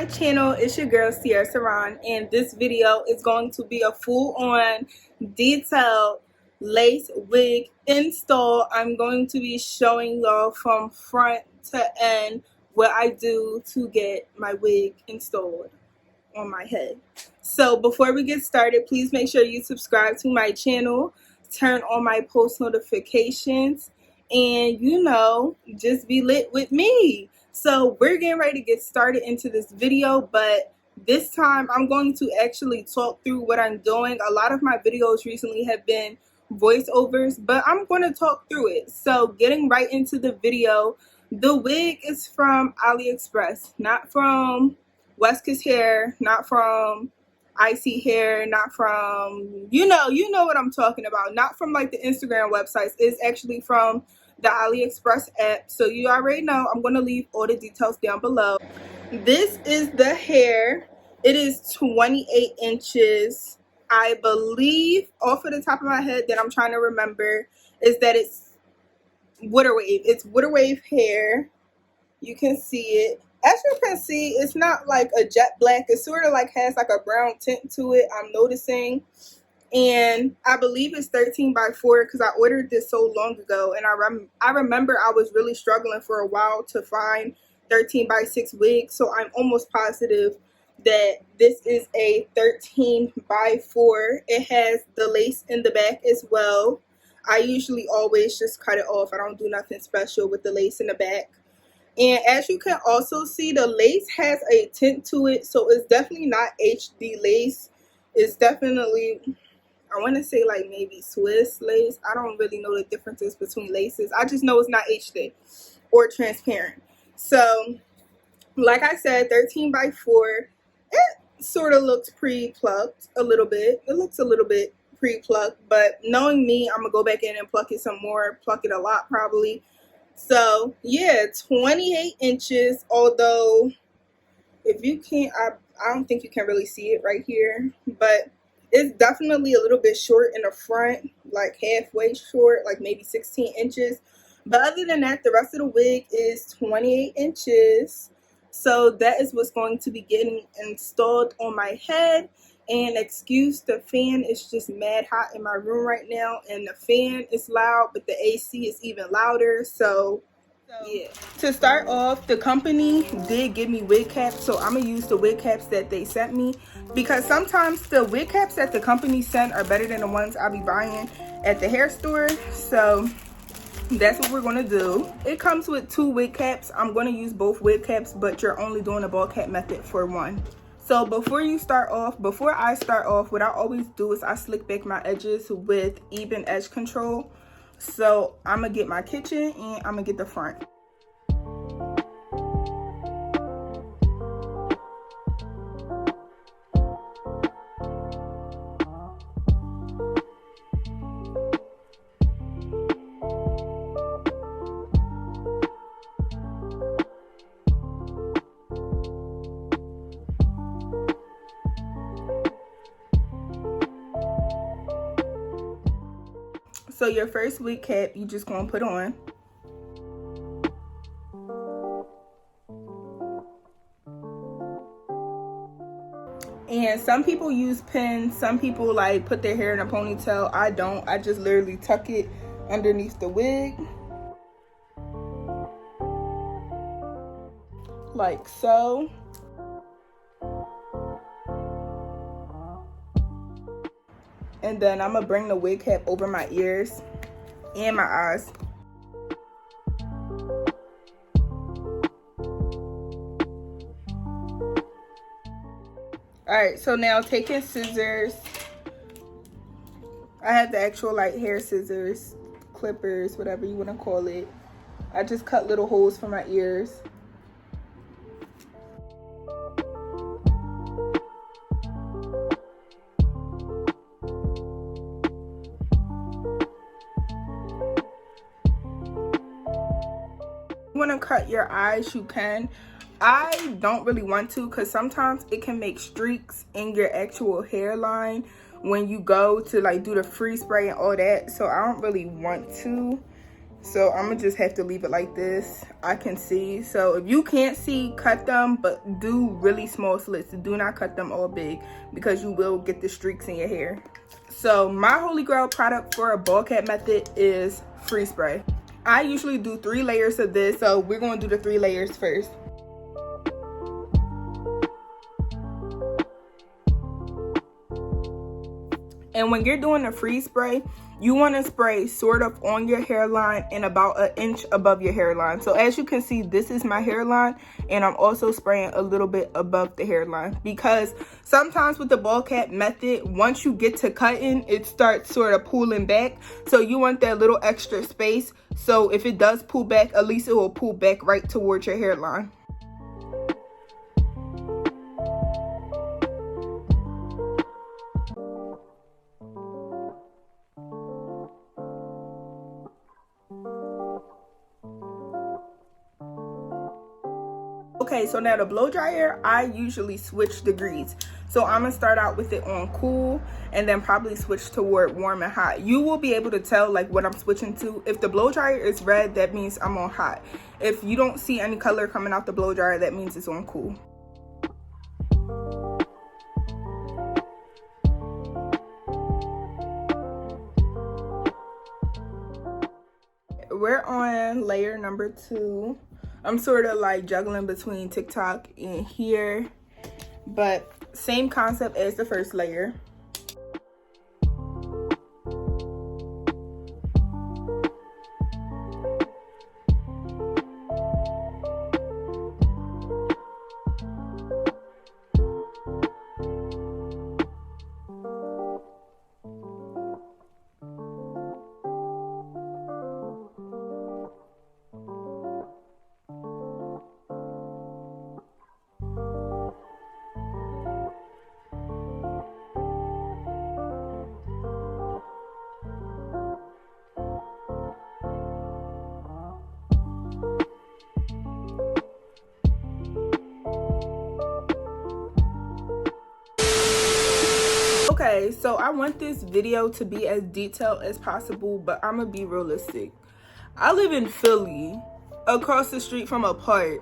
my channel. It's your girl Sierraasaron, and this video is going to be a full-on detailed lace wig install. I'm going to be showing y'all from front to end what I do to get my wig installed on my head. So before we get started, please make sure you subscribe to my channel, turn on my post notifications, and just be lit with me. So we're getting ready to get started into this video, but this time I'm going to actually talk through what I'm doing. A lot of my videos recently have been voiceovers, but I'm going to talk through it. So getting right into the video, the wig is from Aliexpress, not from Weskus Hair, not from Icy Hair, not from, you know what I'm talking about, not from like the Instagram websites. It's actually from the Aliexpress app. So you already know. I'm going to leave all the details down below. This is the hair. It is 28 inches. I believe, off of the top of my head, that I'm trying to remember, is that it's water wave. It's water wave hair. You can see it. As you can see, it's not like a jet black. It sort of like has like a brown tint to it, I'm noticing. And I believe it's 13 by 4 because I ordered this so long ago. And I remember I was really struggling for a while to find 13 by 6 wigs. So I'm almost positive that this is a 13 by 4. It has the lace in the back as well. I usually always just cut it off. I don't do nothing special with the lace in the back. And as you can also see, the lace has a tint to it. So it's definitely not HD lace. It's definitely, I want to say like maybe Swiss lace. I don't really know the differences between laces. I just know it's not HD or transparent. So like I said, 13 by 4. It sort of looks pre-plucked a little bit. It looks a little bit pre-plucked. But knowing me, I'm going to go back in and pluck it some more. Pluck it a lot probably. So yeah, 28 inches. Although if you can't, I don't think you can really see it right here. But it's definitely a little bit short in the front, like halfway short, like maybe 16 inches. But other than that, the rest of the wig is 28 inches. So that is what's going to be getting installed on my head. And excuse the fan, it's just mad hot in my room right now. And the fan is loud, but the AC is even louder. So yeah. To start off, the company did give me wig caps, so I'm gonna use the wig caps that they sent me, because sometimes the wig caps that the company sent are better than the ones I'll be buying at the hair store. So that's what we're gonna do. It comes with 2 wig caps. I'm gonna use both wig caps, but you're only doing the ball cap method for one. So before I start off, what I always do is I slick back my edges with even edge control. So I'm gonna get my kitchen and I'm gonna get the front. So your first wig cap, you just gonna put on. And some people use pins, some people like put their hair in a ponytail. I don't. I just literally tuck it underneath the wig. Like so. And then I'm gonna bring the wig cap over my ears and my eyes. Alright, so now taking scissors. I have the actual like hair scissors, clippers, whatever you want to call it. I just cut little holes for my ears. Want to cut your eyes, you can. I don't really want to, because sometimes it can make streaks in your actual hairline when you go to like do the free spray and all that. So I don't really want to. So I'm gonna just have to leave it like this. I can see. So if you can't see, cut them, but do really small slits. Do not cut them all big because you will get the streaks in your hair. So my holy grail product for a ball cap method is free spray. I usually do 3 layers of this, so we're gonna do the 3 layers first. And when you're doing a free spray, you want to spray sort of on your hairline and about 1 inch above your hairline. So as you can see, this is my hairline, and I'm also spraying a little bit above the hairline, because sometimes with the ball cap method, once you get to cutting, it starts sort of pulling back. So you want that little extra space. So if it does pull back, at least it will pull back right towards your hairline. Okay, so now the blow dryer, I usually switch degrees. So I'm gonna start out with it on cool and then probably switch toward warm and hot. You will be able to tell like what I'm switching to. If the blow dryer is red, that means I'm on hot. If you don't see any color coming out the blow dryer, that means it's on cool. We're on layer number 2. I'm sort of like juggling between TikTok and here, but same concept as the first layer. Okay, so I want this video to be as detailed as possible, but I'm gonna be realistic. I live in Philly, across the street from a park,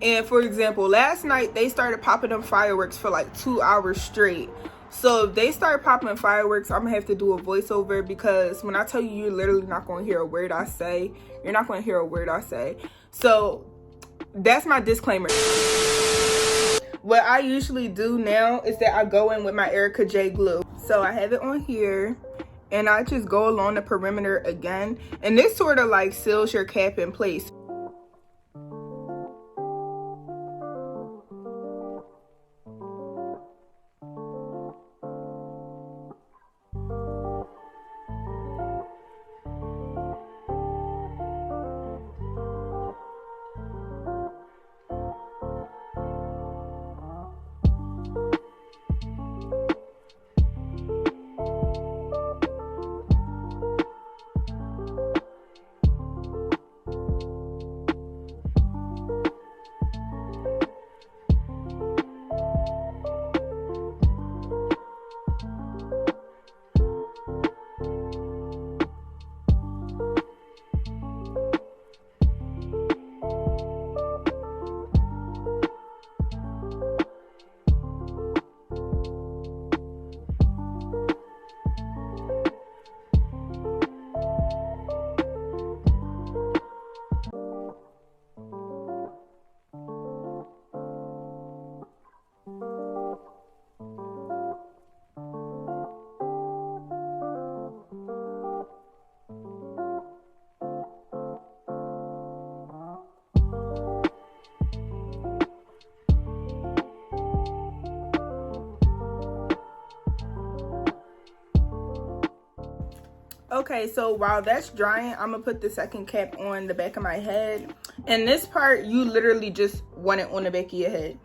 and for example, last night they started popping them fireworks for like 2 hours straight. So if they start popping fireworks, I'm gonna have to do a voiceover, because when I tell you, you're literally not gonna hear a word I say. You're not gonna hear a word I say. So that's my disclaimer. What I usually do now is that I go in with my Erica J glue. So I have it on here, and I just go along the perimeter again, and this sort of like seals your cap in place. Okay, so while that's drying, I'm gonna put the second cap on the back of my head. And this part, you literally just want it on the back of your head.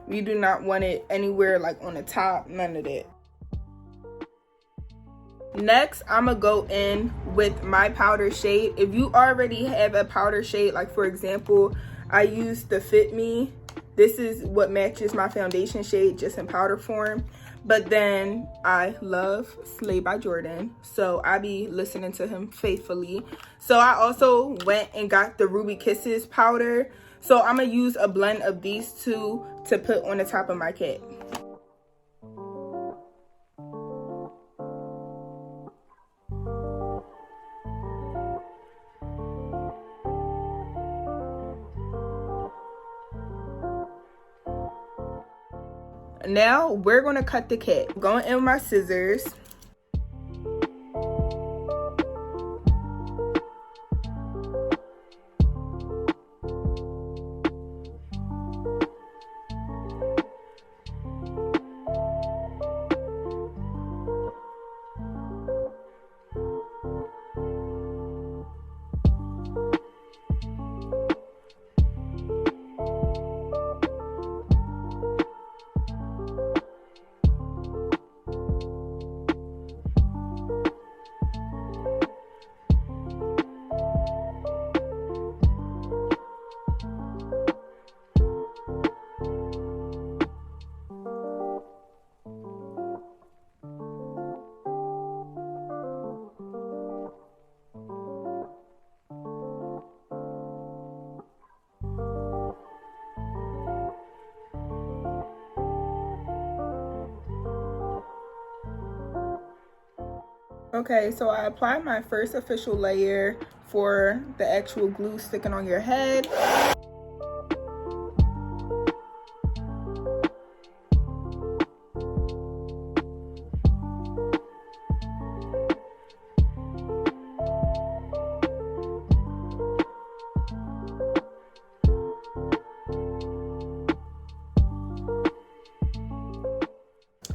You do not want it anywhere like on the top, none of that. Next, I'm gonna go in with my powder shade. If you already have a powder shade, like for example, I use the Fit Me This is what matches my foundation shade, just in powder form. But then I love Slay by Jordan, so I be listening to him faithfully. So I also went and got the Ruby Kisses powder. So I'm gonna use a blend of these two to put on the top of my cap. Now we're gonna cut the cap. Going in with my scissors. Okay, so I applied my first official layer for the actual glue sticking on your head.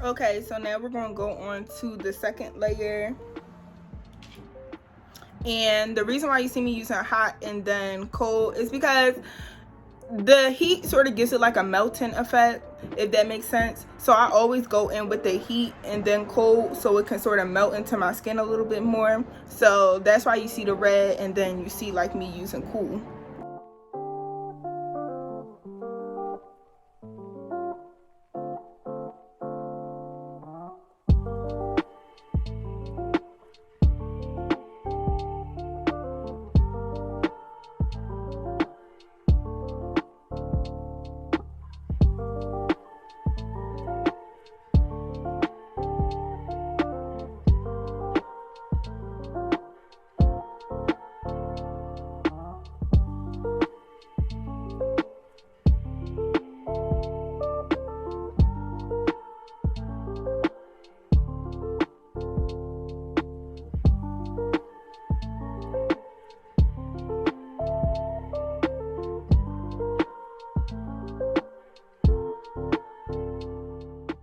Okay, so now we're going to go on to the second layer. And the reason why you see me using hot and then cold is because the heat sort of gives it like a melting effect, if that makes sense. So I always go in with the heat and then cold so it can sort of melt into my skin a little bit more. So that's why you see the red and then you see like me using cool.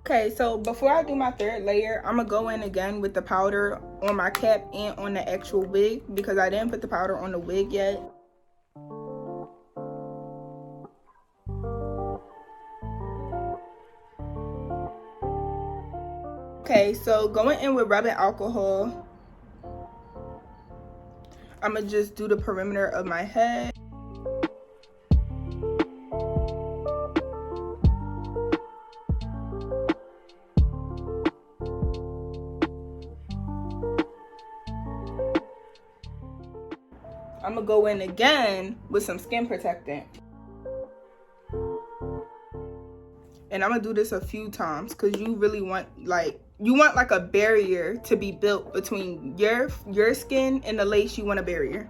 Okay, so before I do my third layer, I'm gonna go in again with the powder on my cap and on the actual wig because I didn't put the powder on the wig yet. Okay, so going in with rubbing alcohol, I'm gonna just do the perimeter of my head. I'm gonna go in again with some skin protectant. And I'm gonna do this a few times because you really want like a barrier to be built between your skin and the lace. You want a barrier.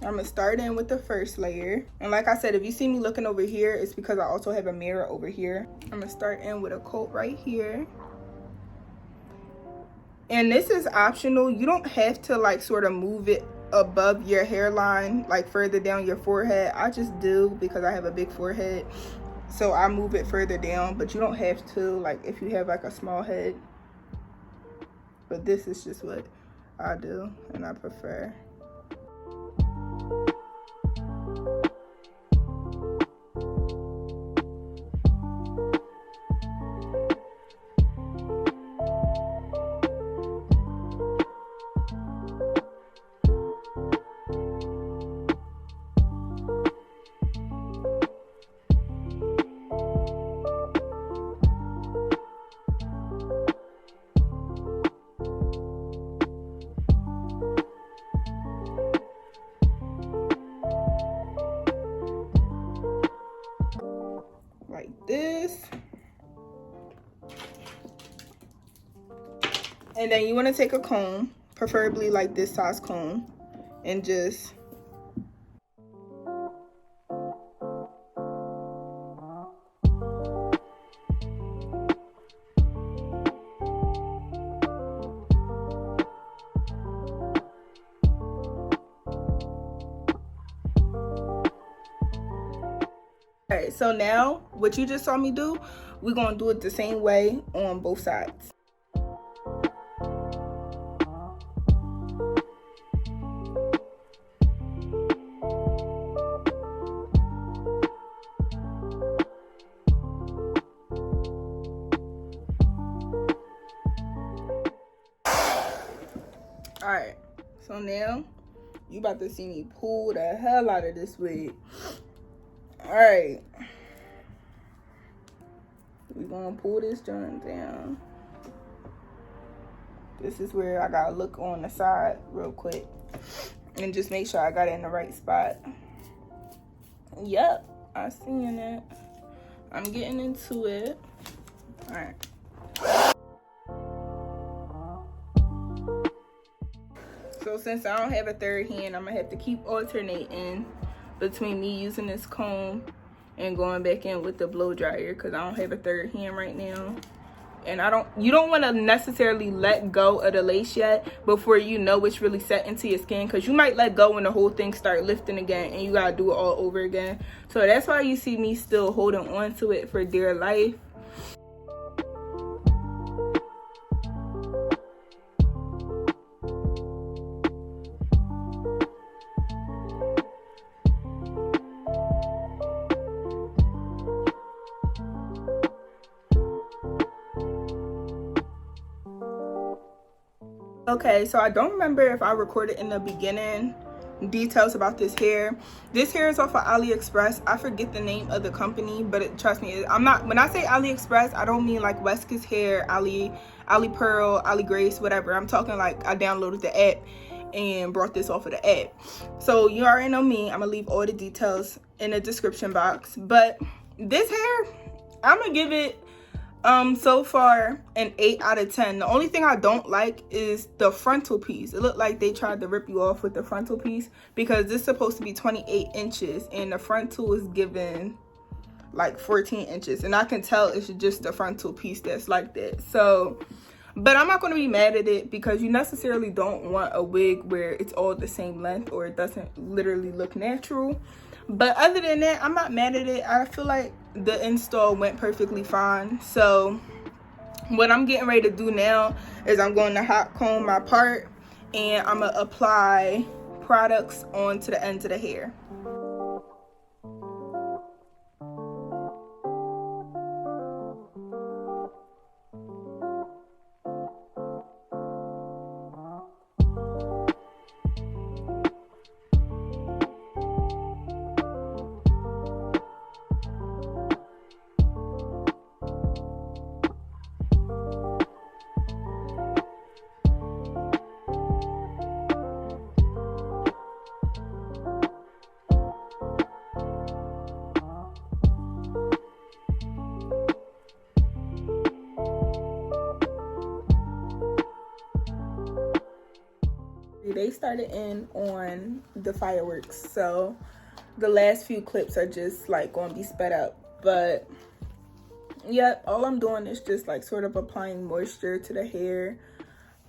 I'm gonna start in with the first layer, and like I said, if you see me looking over here, it's because I also have a mirror over here. I'm gonna start in with a coat right here, and this is optional. You don't have to like sort of move it above your hairline, like further down your forehead. I just do because I have a big forehead, so I move it further down, but you don't have to, like if you have like a small head. But this is just what I do and I prefer. this. And then you want to take a comb, preferably like this size comb, and just Alright, so now what you just saw me do, we're going to do it the same way on both sides. Alright, so now you about to see me pull the hell out of this wig. Alright, we're gonna pull this joint down. This is where I gotta look on the side real quick and just make sure I got it in the right spot. Yep, I seen it. I'm getting into it. Alright. So since I don't have a third hand, I'm gonna have to keep alternating between me using this comb and going back in with the blow dryer because I don't have a third hand right now. And you don't want to necessarily let go of the lace yet before you know it's really set into your skin, because you might let go and the whole thing start lifting again and you gotta do it all over again. So that's why you see me still holding on to it for dear life. Okay, so I don't remember if I recorded in the beginning details about this hair. This hair is off of Aliexpress. I forget the name of the company, but trust me, I'm not, when I say Aliexpress, I don't mean like Wesca's hair, Ali Pearl, Ali Grace, whatever. I'm talking like I downloaded the app and brought this off of the app. So you already know me. I'm gonna leave all the details in the description box. But this hair, I'm gonna give it so far an 8 out of 10. The only thing I don't like is the frontal piece. It looked like they tried to rip you off with the frontal piece because this is supposed to be 28 inches and the frontal is given like 14 inches, and I can tell it's just the frontal piece that's like that. So, but I'm not going to be mad at it because you necessarily don't want a wig where it's all the same length or it doesn't literally look natural. But other than that, I'm not mad at it. I feel like the install went perfectly fine. So what I'm getting ready to do now is I'm going to hot comb my part and I'm going to apply products onto the ends of the hair. They started in on the fireworks, so the last few clips are just like going to be sped up. But yeah, all I'm doing is just like sort of applying moisture to the hair.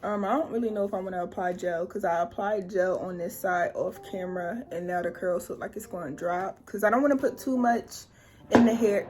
I don't really know if I'm going to apply gel because I applied gel on this side off camera and now the curls look like it's going to drop because I don't want to put too much in the hair.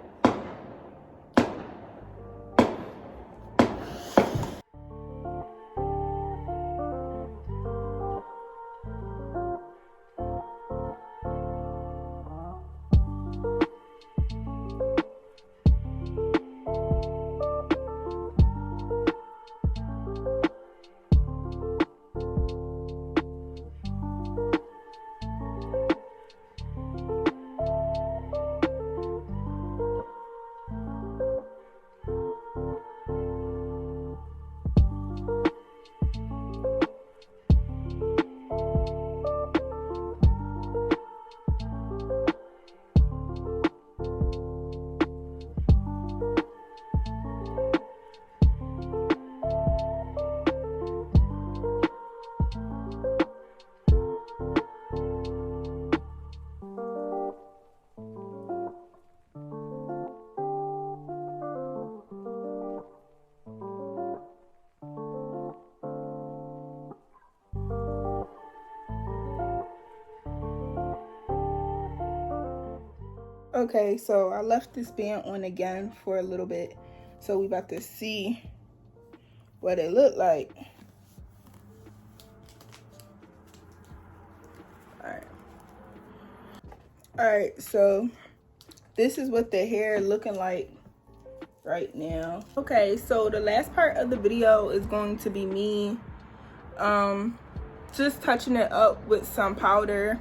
Okay, so I left this band on again for a little bit, so we about to see what it looked like. Alright, so this is what the hair looking like right now. Okay, so the last part of the video is going to be me just touching it up with some powder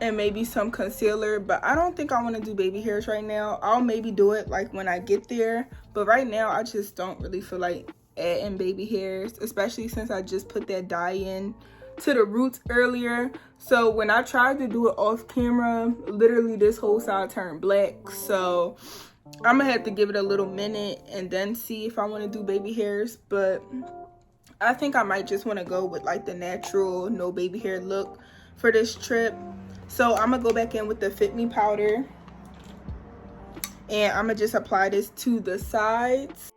and maybe some concealer, but I don't think I want to do baby hairs right now. I'll maybe do it like when I get there, but right now I just don't really feel like adding baby hairs, especially since I just put that dye in to the roots earlier. So when I tried to do it off camera, literally this whole side turned black. So I'm gonna have to give it a little minute and then see if I want to do baby hairs, but I think I might just want to go with like the natural no baby hair look for this trip. So I'm gonna go back in with the Fit Me powder and I'm gonna just apply this to the sides.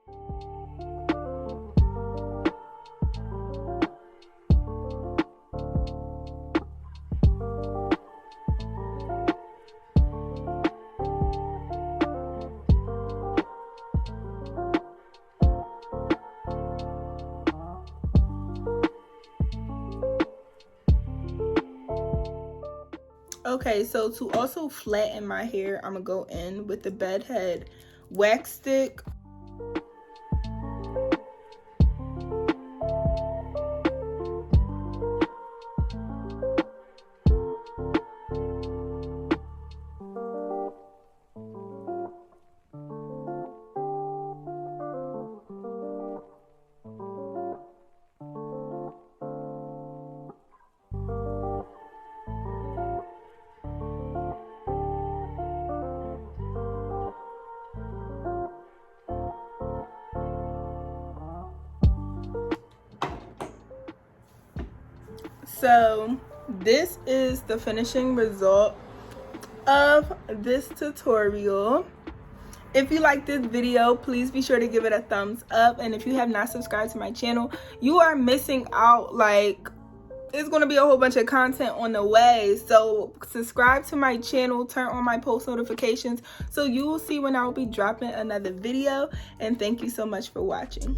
Okay, so to also flatten my hair, I'm gonna go in with the bed head wax stick. So this is the finishing result of this tutorial. If you like this video, please be sure to give it a thumbs up, and if you have not subscribed to my channel, you are missing out. Like, it's going to be a whole bunch of content on the way. So subscribe to my channel, turn on my post notifications so you will see when I will be dropping another video, and thank you so much for watching.